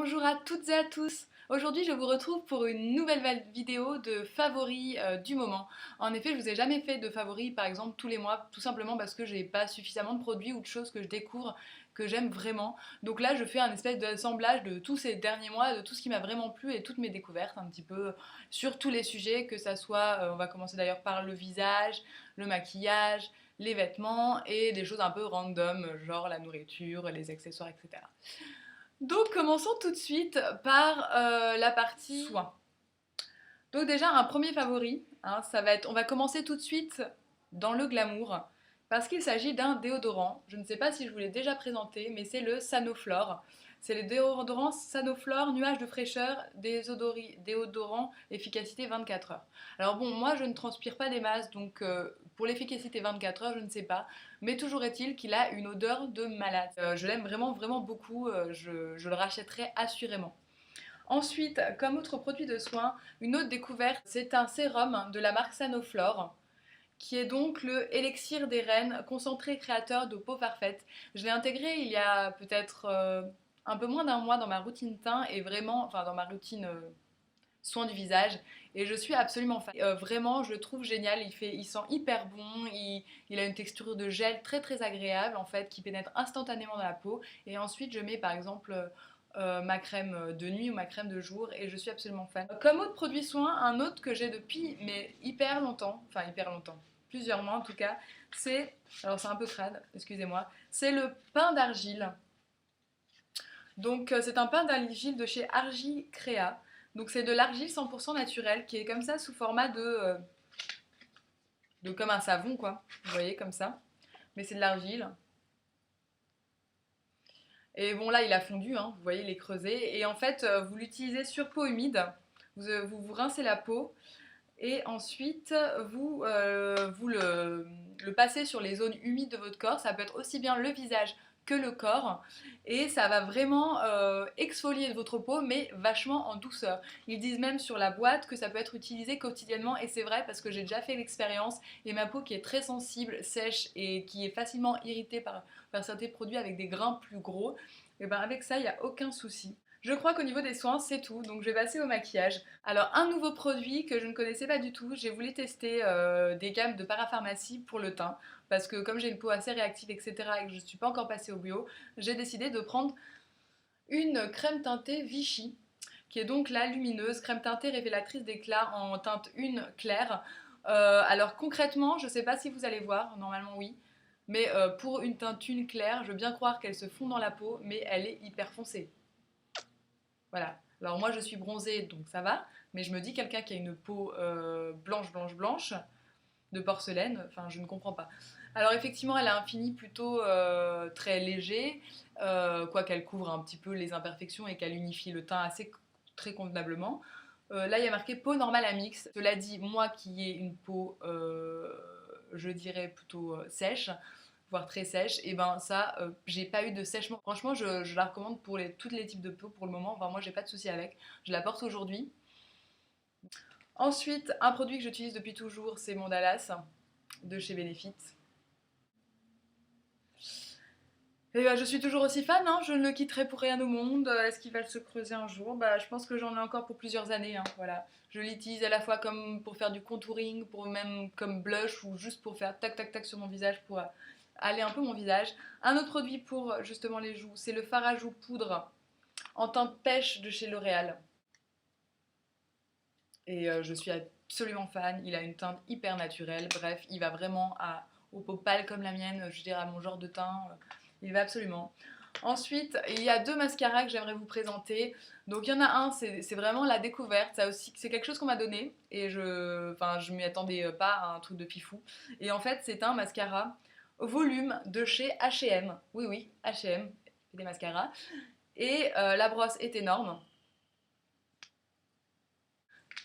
Bonjour à toutes et à tous. Aujourd'hui, je vous retrouve pour une nouvelle vidéo de favoris du moment. En effet, je vous ai jamais fait de favoris, par exemple, tous les mois, tout simplement parce que j'ai pas suffisamment de produits ou de choses que je découvre que j'aime vraiment. Donc là, je fais un espèce d'assemblage de tous ces derniers mois, de tout ce qui m'a vraiment plu et toutes mes découvertes, un petit peu sur tous les sujets, que ça soit, on va commencer d'ailleurs par le visage, le maquillage, les vêtements et des choses un peu random, genre la nourriture, les accessoires, etc. Donc commençons tout de suite par la partie soins. Donc déjà un premier favori, hein, on va commencer tout de suite dans le glamour parce qu'il s'agit d'un déodorant. Je ne sais pas si je vous l'ai déjà présenté, mais c'est le Sanoflore. C'est le déodorant Sanoflore nuage de fraîcheur déodorant efficacité 24 heures. Alors bon, moi je ne transpire pas des masses, donc pour l'efficacité 24 heures, je ne sais pas. Mais toujours est-il qu'il a une odeur de malade. Je l'aime vraiment beaucoup, je le rachèterai assurément. Ensuite, comme autre produit de soin, une autre découverte, c'est un sérum de la marque Sanoflore, qui est donc le élixir des reines concentré créateur de peau parfaite. Je l'ai intégré il y a peut-être un peu moins d'un mois dans ma routine teint et vraiment, enfin dans ma routine soin du visage et je suis absolument fan. Vraiment, je le trouve génial, il sent hyper bon, il a une texture de gel très agréable en fait qui pénètre instantanément dans la peau et ensuite je mets par exemple ma crème de nuit ou ma crème de jour et je suis absolument fan. Comme autre produit soin, un autre que j'ai depuis mais hyper longtemps, plusieurs mois en tout cas, alors c'est un peu crade, excusez-moi, c'est le pain d'argile. Donc c'est un pain d'argile de chez Argile Créa. Donc c'est de l'argile 100% naturelle qui est comme ça sous format de comme un savon quoi. Vous voyez comme ça. Mais c'est de l'argile. Et bon là il a fondu, hein, vous voyez les creusets. Et en fait vous l'utilisez sur peau humide. Vous rincez la peau et ensuite vous le passez sur les zones humides de votre corps. Ça peut être aussi bien le visage que le corps et ça va vraiment exfolier votre peau mais vachement en douceur. Ils disent même sur la boîte que ça peut être utilisé quotidiennement et c'est vrai parce que j'ai déjà fait l'expérience et ma peau qui est très sensible, sèche et qui est facilement irritée par certains produits avec des grains plus gros, et ben avec ça il n'y a aucun souci. Je crois qu'au niveau des soins, c'est tout, donc je vais passer au maquillage. Alors, un nouveau produit que je ne connaissais pas du tout, j'ai voulu tester des gammes de parapharmacie pour le teint, parce que comme j'ai une peau assez réactive, etc., et que je ne suis pas encore passée au bio, j'ai décidé de prendre une crème teintée Vichy, qui est donc la lumineuse crème teintée révélatrice d'éclat en teinte 1 claire. Alors concrètement, je ne sais pas si vous allez voir, normalement oui, mais pour une teinte 1 claire, je veux bien croire qu'elle se fond dans la peau, mais elle est hyper foncée. Voilà. Alors moi je suis bronzée donc ça va, mais je me dis quelqu'un qui a une peau blanche de porcelaine, enfin je ne comprends pas. Alors effectivement elle a un fini plutôt très léger, quoi qu'elle couvre un petit peu les imperfections et qu'elle unifie le teint assez très convenablement. Là il y a marqué peau normale à mix. Cela dit, moi qui ai une peau, je dirais plutôt sèche, voire très sèche, et ben ça, j'ai pas eu de sèchement. Franchement, je la recommande pour tous les types de peau pour le moment. Enfin, moi, j'ai pas de souci avec. Je la porte aujourd'hui. Ensuite, un produit que j'utilise depuis toujours, c'est mon Dallas de chez Benefit. Et ben, je suis toujours aussi fan, hein, je ne le quitterai pour rien au monde. Est-ce qu'il va se creuser un jour? Bah, je pense que j'en ai encore pour plusieurs années, hein, voilà. Je l'utilise à la fois comme pour faire du contouring, pour même comme blush ou juste pour faire tac sur mon visage pour aller un peu mon visage. Un autre produit pour justement les joues, c'est le fard à joues poudre en teinte pêche de chez L'Oréal. Et je suis absolument fan, il a une teinte hyper naturelle, bref, il va vraiment aux peaux pâles comme la mienne, je dirais à mon genre de teint, il va absolument. Ensuite, il y a deux mascaras que j'aimerais vous présenter. Donc il y en a un, c'est vraiment la découverte, ça aussi, c'est quelque chose qu'on m'a donné et je m'y attendais pas à un truc de pifou. Et en fait, c'est un mascara volume de chez H&M. Oui, H&M, des mascaras. Et la brosse est énorme.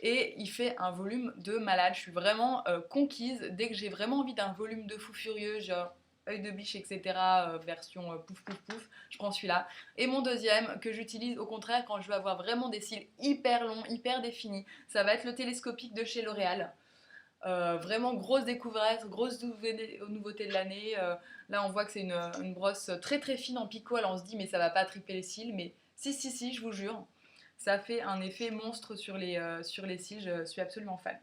Et il fait un volume de malade. Je suis vraiment conquise. Dès que j'ai vraiment envie d'un volume de fou furieux, genre œil de biche, etc., version pouf, je prends celui-là. Et mon deuxième, que j'utilise au contraire quand je veux avoir vraiment des cils hyper longs, hyper définis, ça va être le télescopique de chez L'Oréal. Vraiment grosse découverte, grosse nouveauté de l'année. Là, on voit que c'est une brosse très fine en picot. Alors on se dit, mais ça va pas triper les cils, mais Si, je vous jure. Ça fait un effet monstre sur les cils, je suis absolument fan.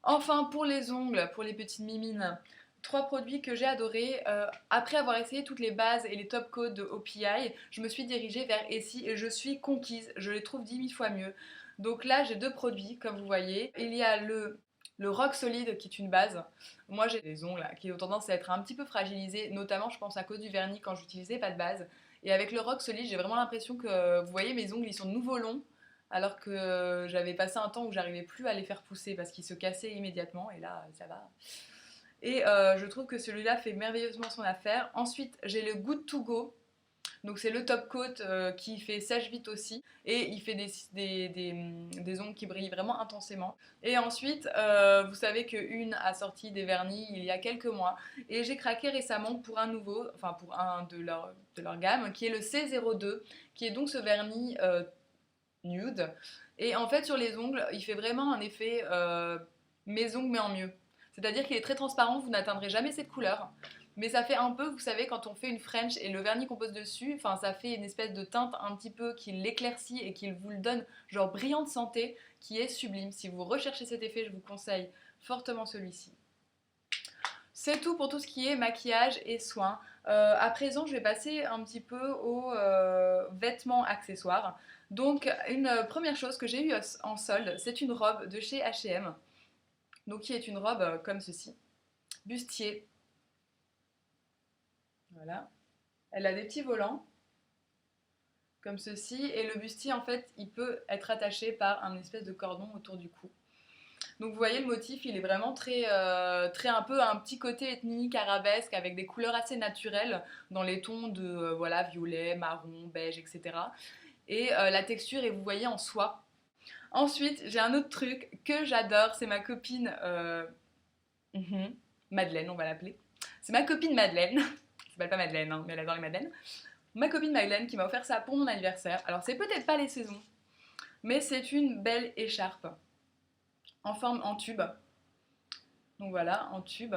Enfin, pour les ongles, pour les petites mimines, trois produits que j'ai adorés. Après avoir essayé toutes les bases et les top coats de OPI, je me suis dirigée vers Essie et je suis conquise. Je les trouve 10 000 fois mieux. Donc là, j'ai deux produits, comme vous voyez. Il y a le Rock Solid qui est une base. Moi, j'ai des ongles qui ont tendance à être un petit peu fragilisés, notamment, je pense, à cause du vernis quand j'utilisais pas de base. Et avec le Rock Solid, j'ai vraiment l'impression que, vous voyez, mes ongles, ils sont de nouveau longs alors que j'avais passé un temps où j'arrivais plus à les faire pousser parce qu'ils se cassaient immédiatement et là ça va. Et je trouve que celui-là fait merveilleusement son affaire. Ensuite j'ai le Good to Go, donc c'est le top coat qui fait sèche vite aussi et il fait des ongles qui brillent vraiment intensément. Et ensuite, vous savez qu'Une a sorti des vernis il y a quelques mois et j'ai craqué récemment pour un nouveau, enfin pour un de leur gamme qui est le C02 qui est donc ce vernis nude. Et en fait, sur les ongles, il fait vraiment un effet mes ongles mais en mieux. C'est-à-dire qu'il est très transparent, vous n'atteindrez jamais cette couleur. Mais ça fait un peu, vous savez, quand on fait une French et le vernis qu'on pose dessus, enfin, ça fait une espèce de teinte un petit peu qui l'éclaircit et qui vous le donne, genre brillant de santé, qui est sublime. Si vous recherchez cet effet, je vous conseille fortement celui-ci. C'est tout pour tout ce qui est maquillage et soins. À présent, je vais passer un petit peu aux vêtements accessoires. Donc, une première chose que j'ai eue en solde, c'est une robe de chez H&M. Donc, qui est une robe comme ceci, bustier. Voilà. Elle a des petits volants, comme ceci. Et le bustier, en fait, il peut être attaché par un espèce de cordon autour du cou. Donc vous voyez le motif, il est vraiment très un peu un petit côté ethnique arabesque avec des couleurs assez naturelles dans les tons de voilà violet, marron, beige, etc. Et la texture est vous voyez en soie. Ensuite j'ai un autre truc que j'adore, c'est ma copine Madeleine, on va l'appeler. C'est ma copine Madeleine. Elle s'appelle pas Madeleine, hein, mais elle adore les Madeleines. Ma copine Madeleine qui m'a offert ça pour mon anniversaire. Alors c'est peut-être pas les saisons, mais c'est une belle écharpe en forme en tube. Donc voilà, en tube.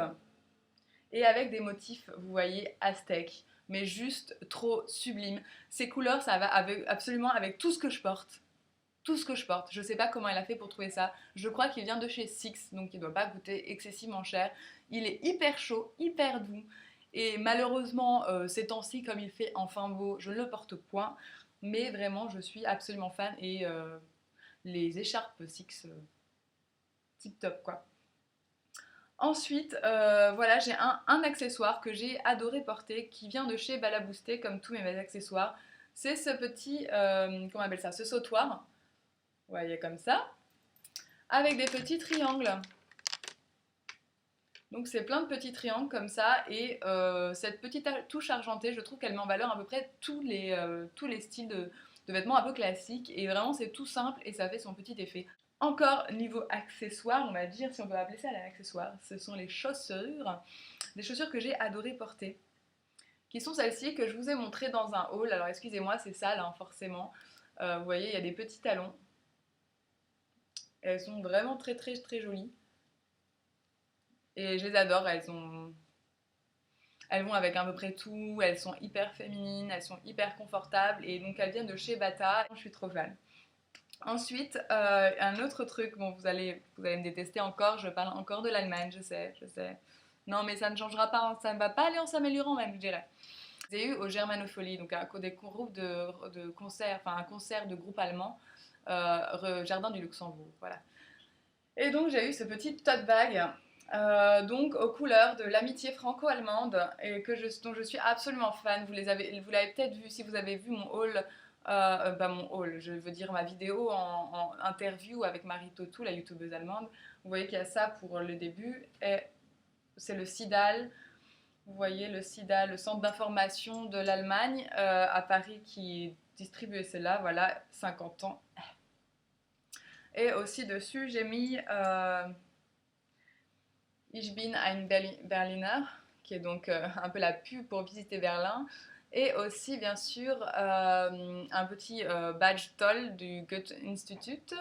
Et avec des motifs, vous voyez, aztèques, mais juste trop sublime. Ces couleurs, ça va absolument avec tout ce que je porte. Tout ce que je porte. Je sais pas comment elle a fait pour trouver ça. Je crois qu'il vient de chez Six, donc il doit pas coûter excessivement cher. Il est hyper chaud, hyper doux. Et malheureusement, ces temps-ci, comme il fait enfin beau, je ne le porte point. Mais vraiment, je suis absolument fan. Et les écharpes Six, tip top quoi. Ensuite, voilà, j'ai un accessoire que j'ai adoré porter qui vient de chez Balaboosté, comme tous mes accessoires. C'est ce petit, comment on appelle ça, ce sautoir. Vous voyez comme ça, avec des petits triangles. Donc c'est plein de petits triangles comme ça et cette petite touche argentée, je trouve qu'elle met en valeur à peu près tous les styles de vêtements un peu classiques et vraiment c'est tout simple et ça fait son petit effet. Encore niveau accessoires, on va dire, si on peut appeler ça un accessoire, ce sont les chaussures. Des chaussures que j'ai adoré porter, qui sont celles-ci que je vous ai montrées dans un haul. Alors excusez-moi, c'est sale hein, forcément. Vous voyez, il y a des petits talons. Elles sont vraiment très jolies. Et je les adore, elles vont avec à peu près tout, elles sont hyper féminines, elles sont hyper confortables et donc elles viennent de chez Bata. Je suis trop fan. Ensuite, un autre truc, bon, vous allez me détester encore, je parle encore de l'Allemagne, je sais. Non, mais ça ne changera pas, ça ne va pas aller en s'améliorant même, je dirais. J'ai eu au Germanofolie, donc des groupes de concerts, enfin un concert de groupe allemand, Jardin du Luxembourg, voilà. Et donc j'ai eu ce petit tote bag, donc aux couleurs de l'amitié franco-allemande, et dont je suis absolument fan. Vous l'avez peut-être vu si vous avez vu mon haul pas mon haul, je veux dire ma vidéo en interview avec Marie Totou, la youtubeuse allemande. Vous voyez qu'il y a ça pour le début, et c'est le CIDAL. Vous voyez le CIDAL, le centre d'information de l'Allemagne à Paris qui distribue celle-là, voilà, 50 ans. Et aussi dessus, j'ai mis Ich bin ein Berliner, qui est donc un peu la pub pour visiter Berlin. Et aussi, bien sûr, un petit badge Toll du Goethe-Institut.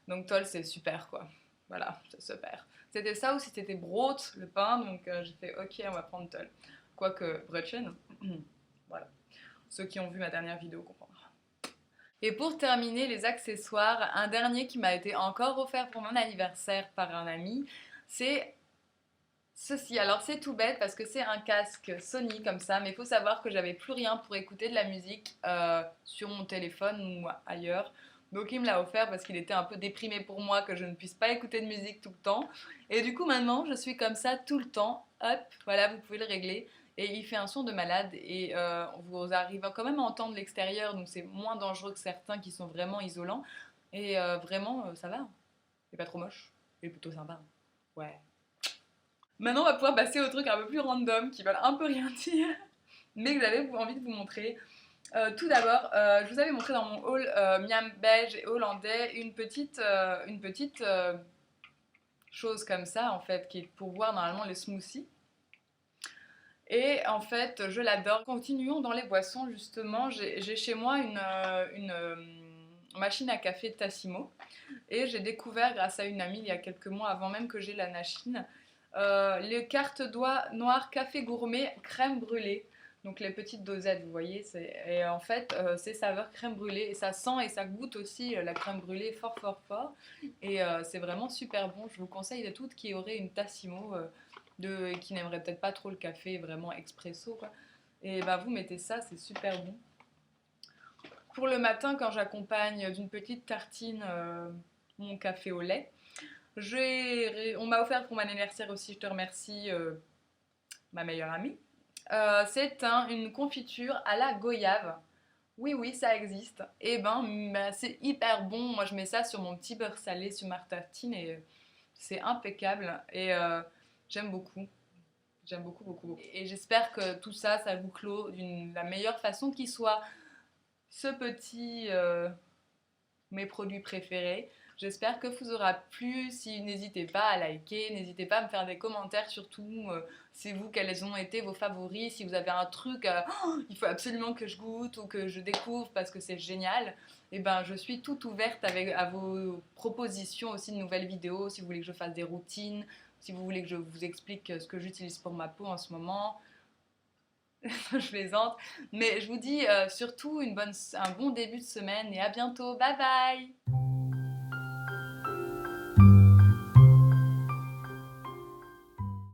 Donc Toll, c'est super, quoi. Voilà, c'est super. C'était ça ou si c'était Brot, le pain. Donc j'ai fait, ok, on va prendre Toll. Quoique, Brötchen. Voilà. Ceux qui ont vu ma dernière vidéo comprendront. Et pour terminer les accessoires, un dernier qui m'a été encore offert pour mon anniversaire par un ami, c'est ceci. Alors c'est tout bête parce que c'est un casque Sony comme ça, mais il faut savoir que j'avais plus rien pour écouter de la musique sur mon téléphone ou ailleurs. Donc il me l'a offert parce qu'il était un peu déprimé pour moi que je ne puisse pas écouter de musique tout le temps. Et du coup maintenant je suis comme ça tout le temps. Hop, voilà, vous pouvez le régler. Et il fait un son de malade et vous arrivez quand même à entendre l'extérieur, donc c'est moins dangereux que certains qui sont vraiment isolants. Et vraiment, ça va. C'est pas trop moche. Il est plutôt sympa. Ouais. Maintenant, on va pouvoir passer aux trucs un peu plus random qui veulent un peu rien dire, mais que j'avais envie de vous montrer. Tout d'abord, je vous avais montré dans mon haul miam belge et hollandais une petite chose comme ça, en fait, qui est pour boire normalement les smoothies. Et en fait, je l'adore. Continuons dans les boissons, justement. J'ai chez moi une machine à café Tassimo. Et j'ai découvert, grâce à une amie, il y a quelques mois, avant même que j'ai la machine, les cartes noires café gourmet crème brûlée. Donc les petites dosettes, vous voyez. Et en fait, c'est saveur crème brûlée. Et ça sent et ça goûte aussi la crème brûlée fort, fort, fort. Et c'est vraiment super bon. Je vous conseille de toutes qui auraient une Tassimo qui n'aimerait peut-être pas trop le café vraiment expresso, quoi. Et bah vous mettez ça, c'est super bon. Pour le matin, quand j'accompagne d'une petite tartine mon café au lait, on m'a offert pour mon anniversaire aussi, je te remercie, ma meilleure amie. C'est une confiture à la goyave. Oui, oui, ça existe. Et ben, c'est hyper bon. Moi, je mets ça sur mon petit beurre salé sur ma tartine et c'est impeccable. Et j'aime beaucoup. J'aime beaucoup, beaucoup, beaucoup. Et j'espère que tout ça, ça vous clôt d'une la meilleure façon qui soit. Ce petit mes produits préférés. J'espère que vous aura plu. Si, n'hésitez pas à liker, n'hésitez pas à me faire des commentaires, surtout c'est vous, quels ont été vos favoris. Si vous avez un truc, il faut absolument que je goûte ou que je découvre parce que c'est génial, et ben je suis toute ouverte à vos propositions aussi de nouvelles vidéos. Si vous voulez que je fasse des routines, si vous voulez que je vous explique ce que j'utilise pour ma peau en ce moment. Je plaisante. Mais je vous dis surtout un bon début de semaine et à bientôt. Bye bye!